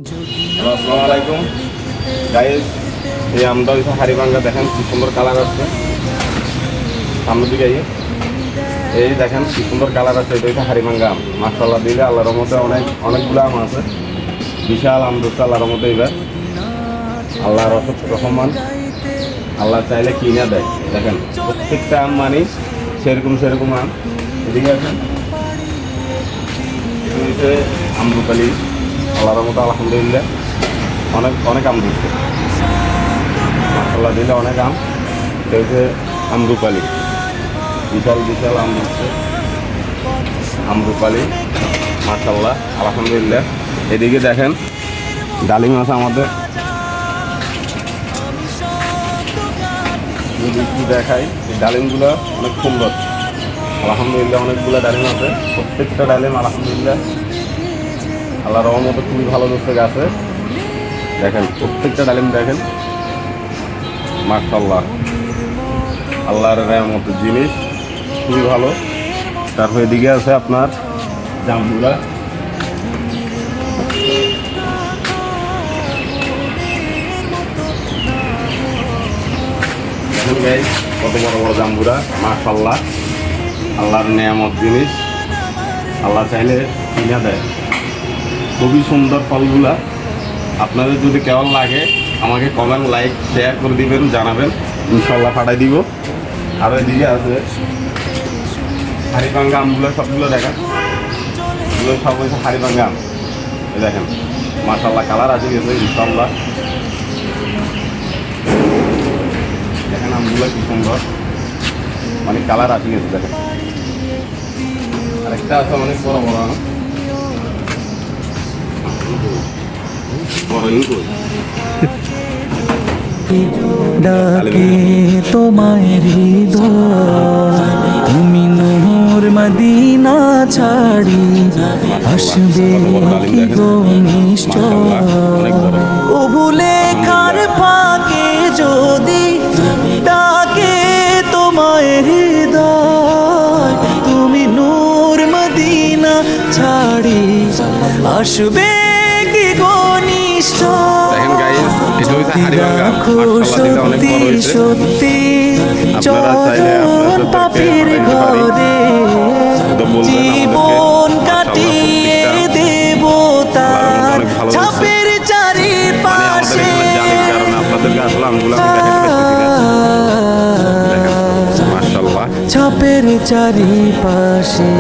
আসসালামু আলাইকুম গাইস, এই আমটা হচ্ছে হাড়িভাঙ্গা। দেখেন কি সুন্দর কালার আসছে। সামনের দিকে এই দেখেন কি সুন্দর কালার আছে। এটা হচ্ছে হাড়িভাঙ্গা আম। মাশাআল্লাহ দিলে আল্লাহর রহমতে অনেকগুলো আম আছে। বিশাল আম ধরছে আল্লাহর রহমতে। এবার আল্লাহর রহমান, আল্লাহ চাইলে কিনা দেয়। দেখেন প্রত্যেকটা আম মানে সেরকম আম। এদিকে আছেন আমরুপালি, আল্লাহর রহমতে আলহামদুলিল্লাহ অনেক আম দিচ্ছে। মাশাআল্লাহ দিলে অনেক আম। এটা হচ্ছে আমরুপালি, বিশাল আম দিচ্ছে আমরুপালি। মাশাআল্লাহ আলহামদুলিল্লাহ। এদিকে দেখেন ডালিম আছে আমাদের। যদি একটু দেখাই, এই ডালিমগুলো অনেক সুন্দর আলহামদুলিল্লাহ। অনেকগুলো ডালিম আছে, প্রত্যেকটা ডালিম আলহামদুলিল্লাহ আল্লাহর রহমতে খুবই ভালো দিচ্ছে গাছে। দেখেন প্রত্যেকটা ডালিম দেখেন, মাশাআল্লাহ আল্লাহর রহমতের জিনিস খুবই ভালো। তারপর এদিকে আছে আপনার জাম্বুরা। দেখেন গাইস কত বড় জাম্বুরা, মাশাআল্লাহ আল্লাহর নেয়ামত জিনিস। আল্লাহ চাইলে কিনা দেয়। খুবই সুন্দর ফলগুলা। আপনাদের যদি কেমন লাগে আমাকে কমেন্ট, লাইক, শেয়ার করে দিবেন, জানাবেন, ইনশাল্লাহ পাঠাই দিব। আরও এদিকে আছে হাড়িভাঙ্গা আমগুলো, সবগুলো দেখেন, এগুলো সব হয়েছে হাড়িভাঙ্গা আম। এই দেখেন মাশাআল্লাহ কালার আছে গেছে ইনশাল্লাহ। দেখেন আমগুলো কি সুন্দর, মানে কালার আছে গেছে। দেখেন আরেকটা আছে অনেক বড় আম। ডাকে তোমায় হৃদয়, তুমি নূর মদিনা ছাড়ি আসবে কি গো নিশ্চয়। কবুলে কার পাকে যদি ডাকে তোমায় হৃদয়, তুমি নূর মদিনা ছাড়ি আসবে কি গো নিশ্চয়। দেখেন গাইস এটা হচ্ছে হাড়িভাঙ্গা আম। মাশাআল্লাহ দিলে অনেক বড় হয়েছে। সত্যি আপনারা চাইলে আপনাদেরকে পাপির পাঠাতে পারি। ঘরে তো বলবেন জীবন আমাদেরকে। কাটিয়ে দেব তার ছাপের চারিপাশে। জালির কারণে আপনাদেরকে আসলে আমগুলো আমি দেখাতে পারতেছি না। দেখেন মাশাআল্লাহ ছাপের চারিপাশে